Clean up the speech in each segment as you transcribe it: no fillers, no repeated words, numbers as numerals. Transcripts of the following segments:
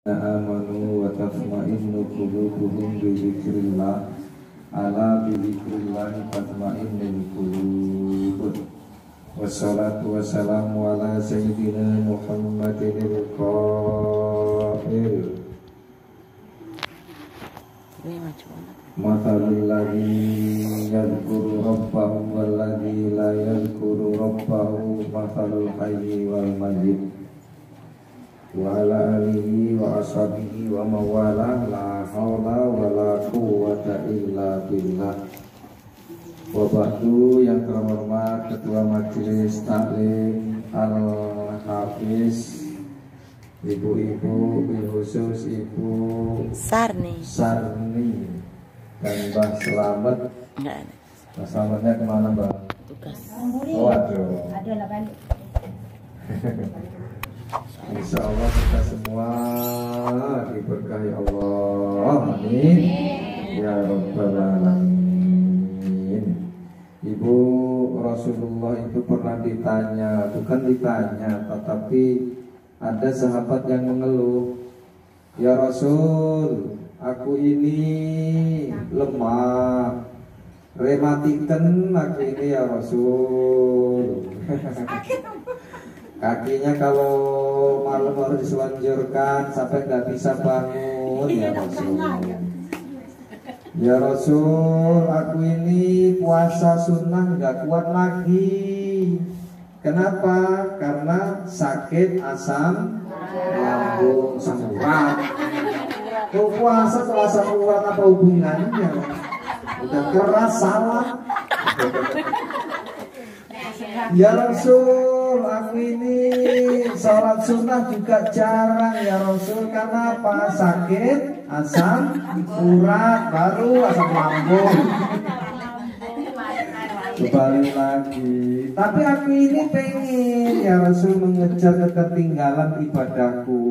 amanu wa tatma'innu qulubuhum bi dzikrillah ala bi dzikrillah tatma'innul qulub. Wassalatu wassalamu ala sayyidina Muhammadinil qail mathalul ladzi yadhkuru rabbahu wal ladzi la yadhkuru rabbahu mathalul hayyi wal mayyit wa ala alihi wa ashabihi wa mawalah la haula wa la quwwata illa billah. Wa ba'du, yang terhormat Ketua Majelis Taklim Al-Hafiz Ibu-ibu, khusus Ibu Sarni dan Mbah Slamet. Mbah Slametnya kemana, Mbah? Tugas. Oh, aduh. Adalah balik. Insya Allah kita semua diberkahi Allah. Amin. Ya Rabbal Alamin. Ibu Rasulullah itu pernah ditanya, bukan ditanya, tetapi ada sahabat yang mengeluh, ya Rasul, aku ini lemah, rematiken aku ini ya Rasul. Kakinya kalau malam harus diselanjurkan sampai nggak bisa bangun ya Rasul. Ya Rasul, aku ini puasa sunnah nggak kuat lagi. Kenapa? Karena sakit asam lambung, asam urat. Tuh puasa sama asam urat apa hubungannya? Udah keras salah. Ya Rasul, aku ini sholat sunnah juga jarang ya Rasul. Karena apa? Sakit asam urat, baru asam lambung. Kembali lagi. Tapi aku ini pengen ya Rasul mengejar ketertinggalan ibadahku.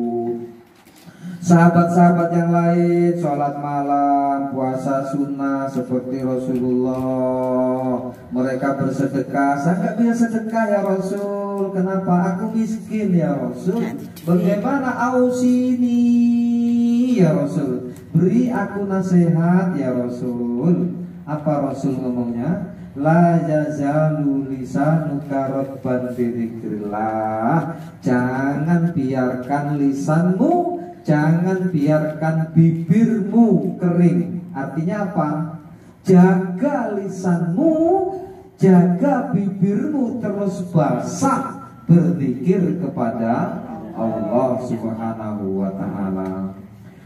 Sahabat-sahabat yang lain sholat malam, puasa sunnah seperti Rasulullah. Mereka bersedekah. Saya nggak bisa sedekah ya Rasul. Kenapa? Aku miskin ya Rasul. Bagaimana ausini ya Rasul? Beri aku nasihat ya Rasul. Apa Rasul ngomongnya? La jazalu lisanuka rabban bidzikrillah. Jangan biarkan lisanmu, jangan biarkan bibirmu kering. Artinya apa? Jaga lisanmu, jaga bibirmu terus basah berzikir kepada Allah Subhanahu wa ta'ala.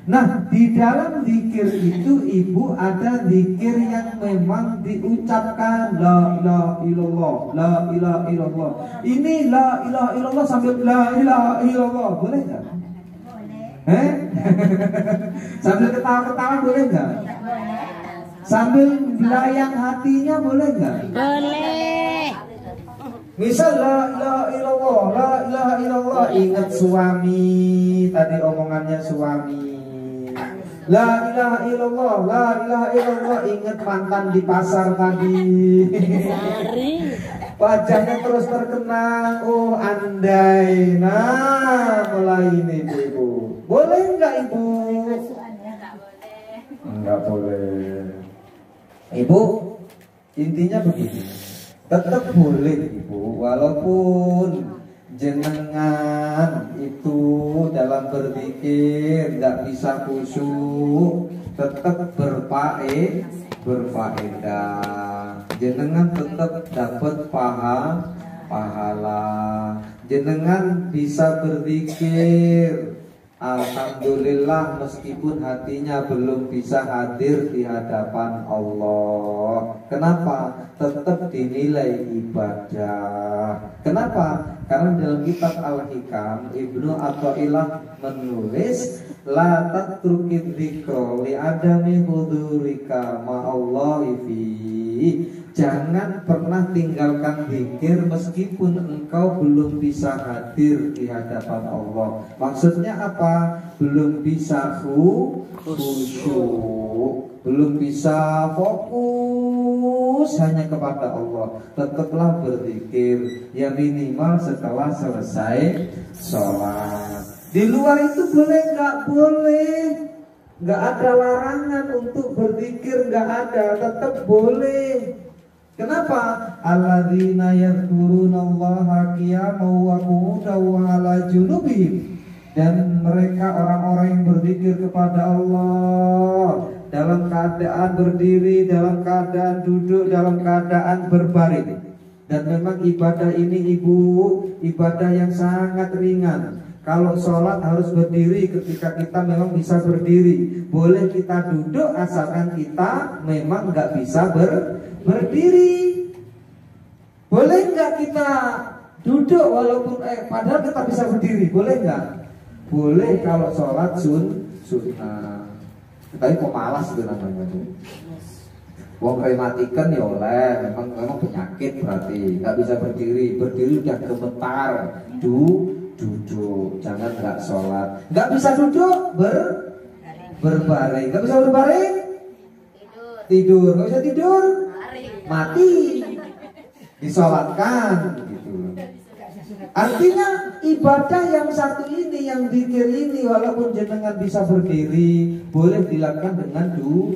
Nah, di dalam zikir itu Ibu ada zikir yang memang diucapkan la ilaha illallah, la ilaha illallah. Ini la ilaha illallah sambil la ilaha illallah, boleh enggak? Sambil ketawa-ketawa boleh nggak? Sambil belayang hatinya boleh nggak? Boleh. Misal la ilaha illallah, la ilaha illallah, ingat suami, tadi omongannya suami. La ilaha illallah, la ilaha illallah, ingat mantan di pasar tadi. Wajahnya terus terkenang. Oh andai. Nah mulai ini ibu. Boleh nggak ibu? Nggak boleh. Ibu, intinya begini. Tetap boleh ibu, walaupun jenengan itu dalam berzikir nggak bisa khusyuk, tetap berfaedah. Jenengan tetap dapat pahala. Jenengan bisa berzikir, alhamdulillah, meskipun hatinya belum bisa hadir di hadapan Allah. Kenapa? Tetap dinilai ibadah. Kenapa? Karena dalam kitab Al-Hikam Ibnu Athaillah menulis la tatrukid dzikra li adami hudurika ma'allahi fi. Jangan pernah tinggalkan zikir meskipun engkau belum bisa hadir di hadapan Allah. Maksudnya apa? Belum bisa khusyuk, belum bisa fokus hanya kepada Allah. Tetaplah berzikir, ya minimal setelah selesai sholat. Di luar itu boleh nggak? Boleh. Nggak ada larangan untuk berzikir, nggak ada, tetap boleh. Kenapa? Alladzina yadhkurunallaha qiyaman wa qu'udan wa 'ala junubihim. Dan mereka orang-orang yang berzikir kepada Allah dalam keadaan berdiri, dalam keadaan duduk, dalam keadaan berbaring. Dan memang ibadah ini ibu, ibadah yang sangat ringan. Kalau sholat harus berdiri ketika kita memang bisa berdiri. Boleh kita duduk asalkan kita memang nggak bisa berdiri. Boleh nggak kita duduk walaupun padahal kita bisa berdiri? Boleh nggak? Boleh kalau sholat sunnah. Tapi kok malas itu namanya tuh. Wong rematikan ya oleh, memang penyakit berarti nggak bisa berdiri udah gemetar, duduk, jangan nggak sholat. Nggak bisa duduk berbaring, nggak bisa berbaring tidur, nggak bisa tidur mati, disolatkan gitu. Artinya ibadah yang satu ini, yang zikir ini, walaupun jenengan bisa berdiri, boleh dilakukan dengan duduk.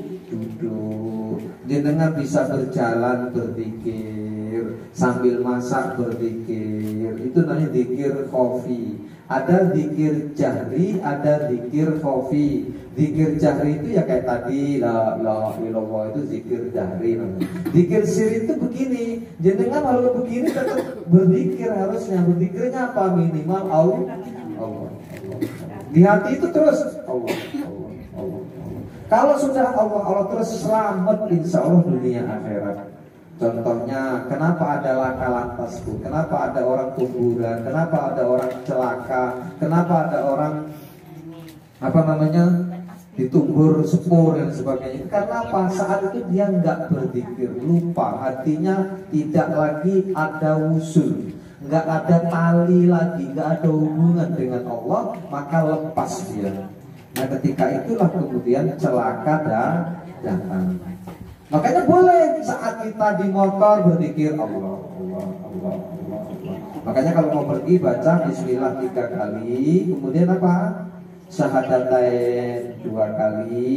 Jenengan bisa berjalan berzikir, sambil masak berzikir. Itu namanya zikir khafi. Ada zikir jahri, ada zikir khafi. Zikir jahri itu ya kayak tadi, la ilaha illallah, itu zikir jahri namanya. Zikir sir itu begini, jenengan kalau begini tetap berzikir harusnya. Berzikirnya apa? Minimal Allah. Di hati itu terus Allah. Kalau sudah Allah terus, selamat insya Allah dunia akhirat. Contohnya, kenapa ada laka lantas bu? Kenapa ada orang kuburan? Kenapa ada orang celaka? Kenapa ada orang ditumbur sepur dan sebagainya? Karena apa? Saat itu dia nggak berzikir, lupa, hatinya tidak lagi ada usul, nggak ada tali lagi, nggak ada hubungan dengan Allah, maka lepas dia. Nah ketika itulah kemudian celaka datang. Makanya boleh saat kita di motor berzikir Allah. Makanya kalau mau pergi baca Bismillah 3 kali, kemudian apa? Syahadatain 2 kali,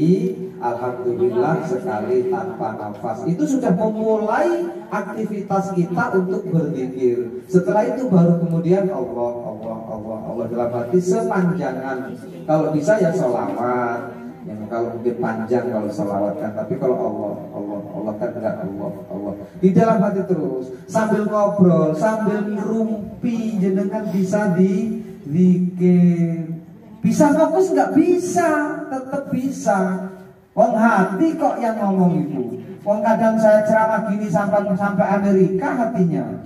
Alhamdulillah sekali tanpa nafas. Itu sudah memulai aktivitas kita untuk berzikir. Setelah itu baru kemudian Allah dalam hati sepanjangan. Kalau bisa ya sholawat, yang kalau mungkin panjang kalau sholawat kan. Tapi kalau Allah kan enggak Allah di dalam hati terus, sambil ngobrol, sambil ngerumpi, jenengan bisa dizikir. Bisa fokus nggak? Bisa, tetap bisa. Wong hati kok yang ngomong itu. Wong kadang saya ceramah gini sampai Amerika hatinya.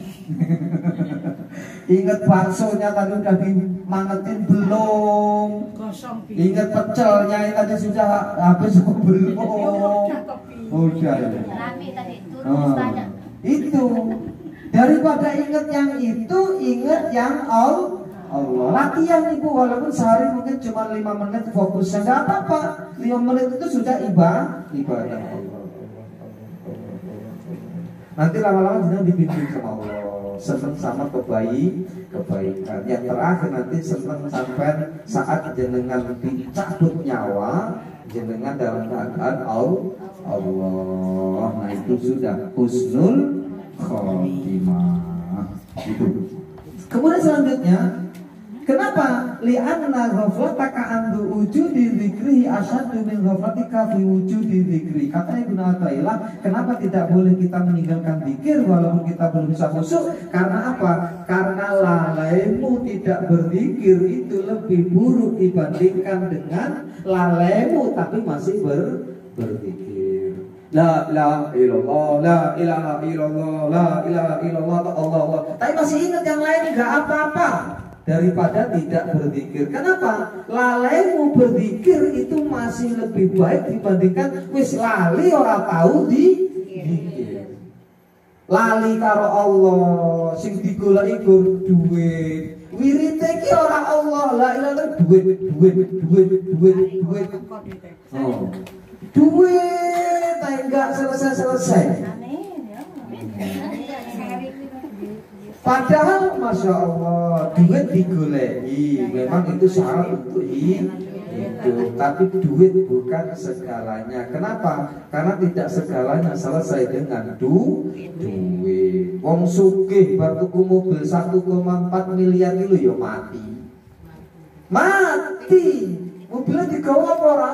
Ingat baksonya tadi udah dimangetin belum? Ingat pecelnya ini tadi sudah habis belum? Udah. Itu daripada ingat yang itu, ingat yang Allah. Latihan ibu, walaupun sehari mungkin cuma 5 menit fokusnya, nggak apa-apa. 5 menit itu sudah ibadah. Nanti lama-lama jenengan dibimbing sama Allah, seneng sama kebaikan. Yang terakhir nanti seneng sampai saat jenengan dicabut nyawa, jenengan dalam keadaan Allah. Nah itu sudah husnul khotimah. Itu. Kemudian selanjutnya, kenapa? Li'anna ghaflataka an wujudi dzikri asyaddu min ghaflatika fi wujudi dzikri. Kata Ibnu Athaillah, kenapa tidak boleh kita meninggalkan zikir walaupun kita belum bisa khusyuk? Karena apa? Karena lalaimu tidak berzikir itu lebih buruk dibandingkan dengan lalaimu tapi masih berzikir. La ilaha illallah, la ilaha illallah, la ilaha illallah, Allah. Tapi masih ingat yang lain, enggak apa-apa daripada tidak berzikir. Kenapa? Lalaimu berzikir itu masih lebih baik dibandingkan wis lali ora tahu zikir. Lali karo Allah, sing digoleki duit. Wirite iki ora Allah, la ilaha duit. Oh. Duit, enggak selesai. Padahal Masya Allah duit digoleki, memang itu syarat untuk hidup. Tapi duit bukan segalanya. Kenapa? Karena tidak segalanya selesai dengan duit. Wong sugih bar tuku mobil 1,4 miliar itu ya mati. Mati. Mobilnya digawa ora.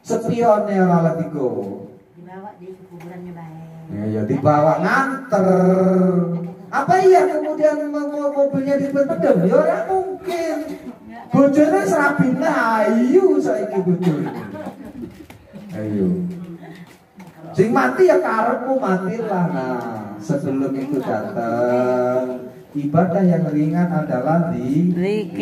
Spione ora lagi digawa. Dibawa di kuburannya baik. Ya dibawa nganter. Apa iya kemudian mobilnya dipendem? Ya ora mungkin. Bojone serabine ayu saiki bojone. Ayo. Sing mati ya karepmu matilah. Nah, sebelum itu datang ibadah yang ringan adalah zikir.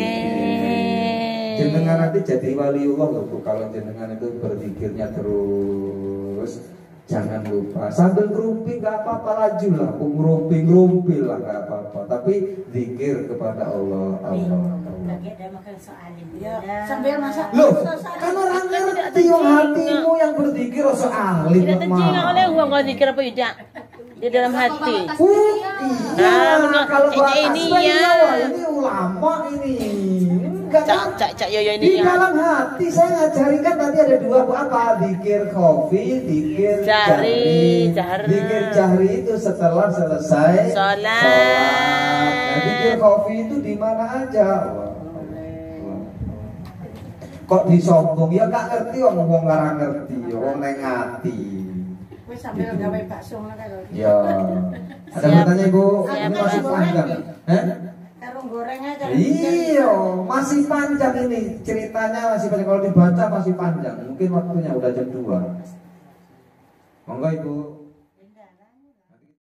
Jenengan nanti jadi waliullah loh kalau jenengan itu berzikirnya terus. Jangan lupa sambil ngerumpi nggak apa-apa, laju lah, ngerumpi lah nggak apa-apa, tapi zikir kepada Allah. Sambil masak. Loh, kan orang ngerti yang hatimu yang berzikir soal alim. Tidak terjingan oleh uang kalau zikir apa tidak di dalam hati. Iya, kalau ini ya. Ini ulama ini. Cak yoyo ini di dalam hati saya ngajari kan tadi ada dua apa, zikir khafi, zikir jahri. Zikir jahri itu setelah selesai sholat. Nah, zikir khafi itu di mana aja. Kok disombong ya gak ngerti wong ngarang ngerti wong neng ati. Wis sambil gawe bakso ngono kae lho. Ya. Ada bertanya Ibu? Ini masih panjang. Goreng aja. Iya, masih panjang ini ceritanya, masih panjang. Kalau dibaca masih panjang. Mungkin waktunya udah jam 2. Monggo Ibu.